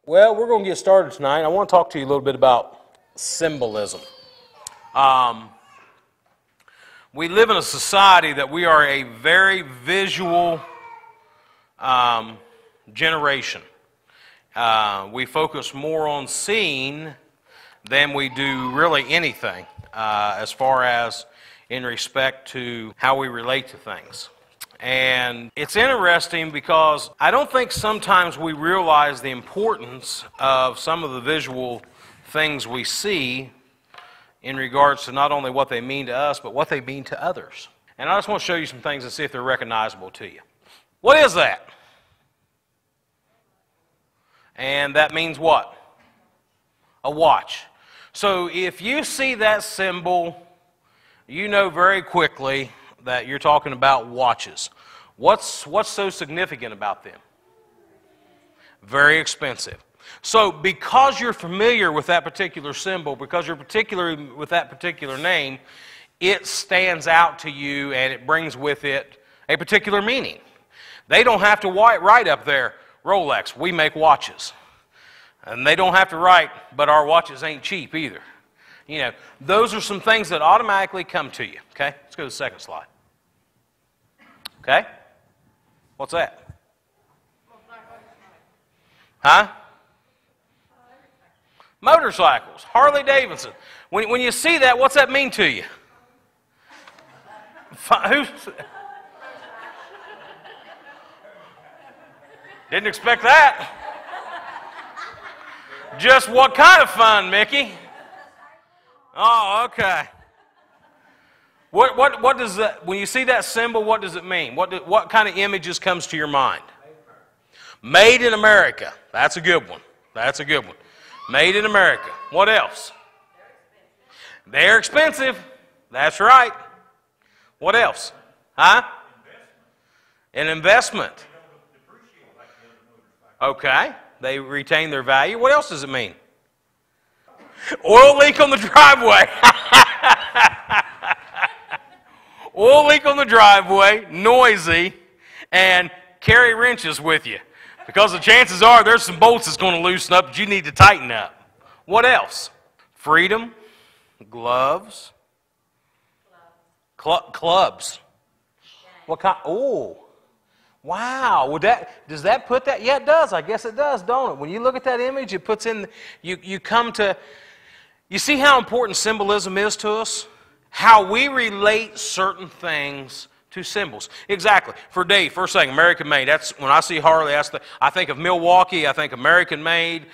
Well, we're going to get started tonight. I want to talk to you a little bit about symbolism. We live in a society that we are a very visual generation. We focus more on seeing than we do really anything as far as in respect to how we relate to things. And it's interesting because I don't think sometimes we realize the importance of some of the visual things we see in regards to not only what they mean to us, but what they mean to others. And I just want to show you some things and see if they're recognizable to you. What is that? And that means what? A watch. So if you see that symbol, you know very quickly that you're talking about watches. What's so significant about them? Very expensive. So because you're familiar with that particular symbol, because you're particular with that particular name, it stands out to you and it brings with it a particular meaning. They don't have to write up there, Rolex, we make watches. And they don't have to write, but our watches ain't cheap either. You know, those are some things that automatically come to you. Okay, let's go to the second slide. Okay? What's that? Huh? Motorcycles. Harley Davidson. When you see that, what's that mean to you? Didn't expect that. Just what kind of fun, Mickey? Oh, okay. What does that, when you see that symbol, what does it mean? What kind of images comes to your mind? Made in America. That's a good one. That's a good one. Made in America. What else? They're expensive. That's right. What else? Huh? An investment. Okay. They retain their value. What else does it mean? Oil leak on the driveway. Oil leak on the driveway, noisy, and carry wrenches with you. Because the chances are there's some bolts that's going to loosen up that you need to tighten up. What else? Freedom, gloves, clubs. What kind? Oh, wow. Does that put that? Yeah, it does. I guess it does, don't it? When you look at that image, it puts in, you come to, you see how important symbolism is to us? How we relate certain things to symbols. Exactly. For Dave, first thing, American made. That's when I see Harley, I think of Milwaukee, I think American made,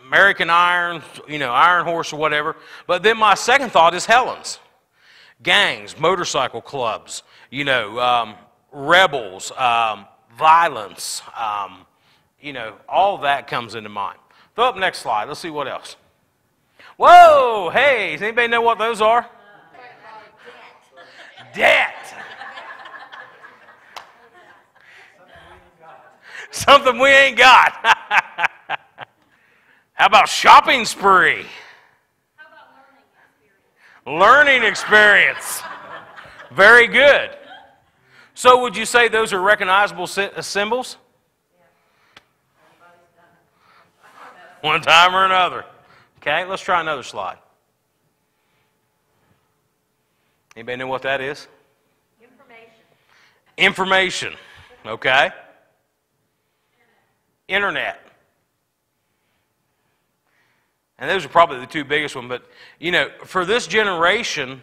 American iron, iron horse or whatever. But then my second thought is Helen's. Gangs, motorcycle clubs, rebels, violence, all that comes into mind. Throw up next slide. Let's see what else. Whoa, hey, does anybody know what those are? Debt. Something we ain't got. How about shopping spree? How about learning experience? Learning experience. Very good. So would you say those are recognizable symbols? One time or another. Okay, let's try another slide. Anybody know what that is? Information. Okay. Internet. And those are probably the two biggest ones. But, for this generation,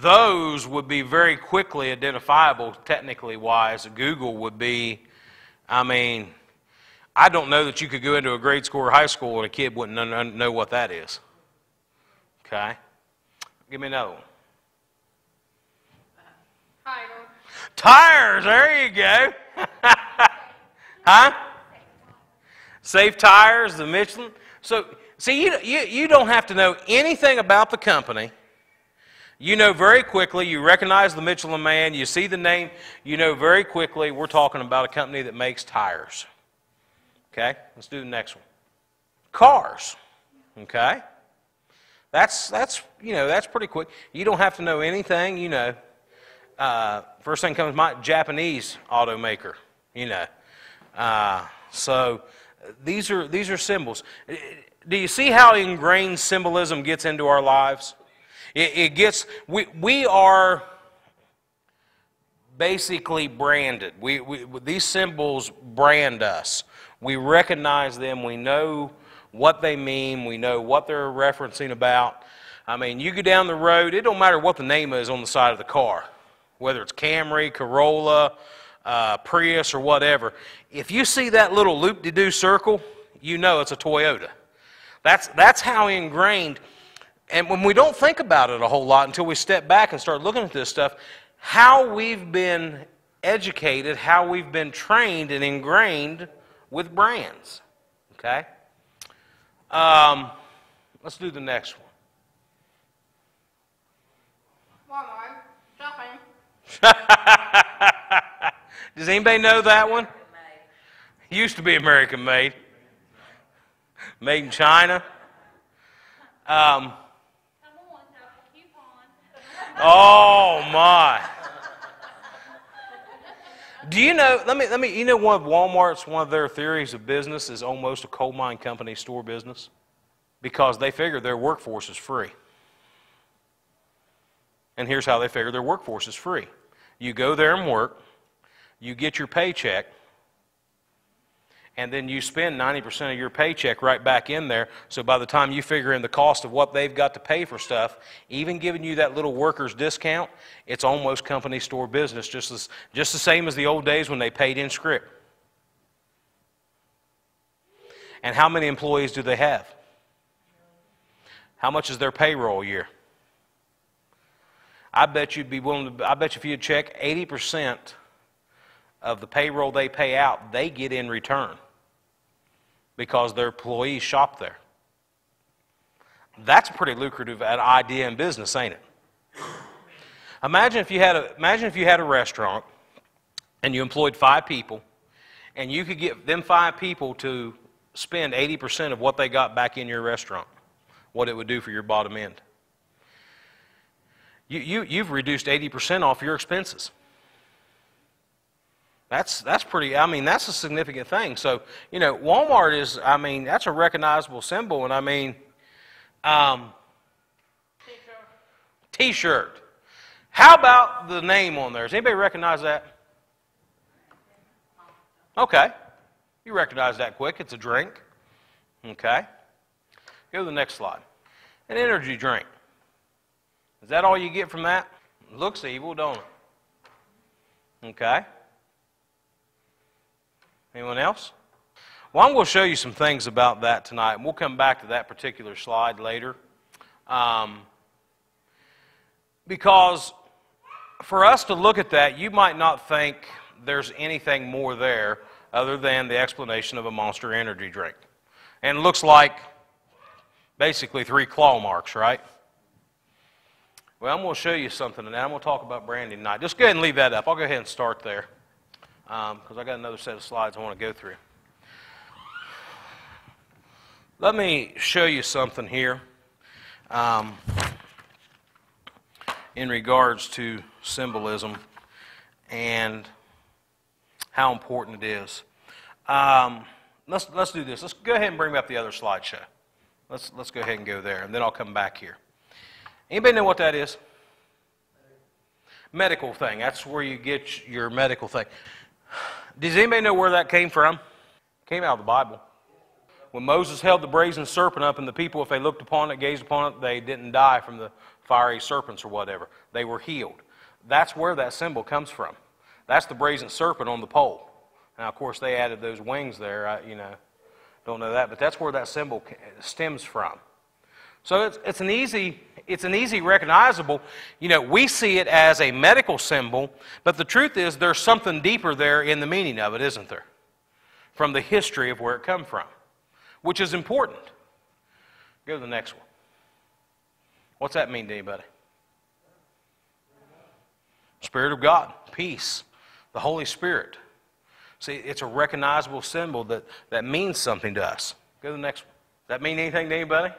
those would be very quickly identifiable, technically wise. Google would be, I don't know that you could go into a grade school or high school and a kid wouldn't know what that is. Okay? Give me another one. Tires, there you go. Huh? Safe Tires, the Michelin. So, see, you don't have to know anything about the company. You know very quickly, you recognize the Michelin Man, you see the name, you know very quickly we're talking about a company that makes tires. Okay, let's do the next one. Cars. Okay, that's pretty quick. You don't have to know anything. First thing comes to mind, Japanese automaker. So these are symbols. Do you see how ingrained symbolism gets into our lives? We are basically branded. These symbols brand us. We recognize them. We know what they mean. We know what they're referencing about. I mean, you go down the road, it don't matter what the name is on the side of the car, whether it's Camry, Corolla, Prius, or whatever. If you see that little loop-de-doo circle, you know it's a Toyota. That's how ingrained. And when we don't think about it a whole lot until we step back and start looking at this stuff, how we've been educated, how we've been trained and ingrained with brands. Okay? Let's do the next one. Does anybody know that one? Used to be American made. Made in China. Oh my! Do you know? Let me. You know, one of Walmart's one of their theories of business is almost a coal mine company store business, because they figure their workforce is free. And here's how they figure their workforce is free: you go there and work, you get your paycheck, and then you spend 90% of your paycheck right back in there. So by the time you figure in the cost of what they've got to pay for stuff, even giving you that little worker's discount, it's almost company store business, just the same as the old days when they paid in script. And how many employees do they have? How much is their payroll a year? I bet you'd be willing to, I bet you if you'd check 80% of the payroll they pay out, they get in return because their employees shop there. That's a pretty lucrative idea in business, ain't it? Imagine if you had a restaurant and you employed 5 people, and you could get them 5 people to spend 80% of what they got back in your restaurant. What it would do for your bottom end. You've reduced 80% off your expenses. That's pretty, I mean, that's a significant thing. So, you know, Walmart is, I mean, that's a recognizable symbol. And I mean, T-shirt. How about the name on there? Does anybody recognize that? Okay. You recognize that quick. It's a drink. Okay. Go to the next slide. An energy drink. Is that all you get from that? It looks evil, don't it? Okay. Anyone else? Well, I'm going to show you some things about that tonight, and we'll come back to that particular slide later. Because for us to look at that, you might not think there's anything more there other than the explanation of a Monster energy drink. And it looks like basically 3 claw marks, right? Well, I'm going to show you something, and I'm going to talk about branding tonight. Just go ahead and leave that up. I'll go ahead and start there because I got another set of slides I want to go through. Let me show you something here in regards to symbolism and how important it is. Let's do this. Let's go ahead and bring up the other slideshow. Let's go ahead and go there, and then I'll come back here. Anybody know what that is? Medical thing. That's where you get your medical thing. Does anybody know where that came from? It came out of the Bible. When Moses held the brazen serpent up, and the people, if they looked upon it, gazed upon it, they didn't die from the fiery serpents or whatever. They were healed. That's where that symbol comes from. That's the brazen serpent on the pole. Now, of course, they added those wings there. Don't know that, but that's where that symbol stems from. So it's an easy recognizable. You know, we see it as a medical symbol, but the truth is there's something deeper there in the meaning of it, isn't there? From the history of where it come from, which is important. Go to the next one. What's that mean to anybody? Spirit of God, peace, the Holy Spirit. See, it's a recognizable symbol that means something to us. Go to the next one. Does that mean anything to anybody?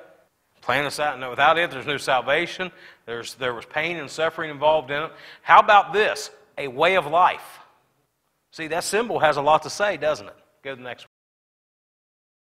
Plan us out. No, without it, there's no salvation. There was pain and suffering involved in it. How about this? A way of life. See, that symbol has a lot to say, doesn't it? Go to the next one.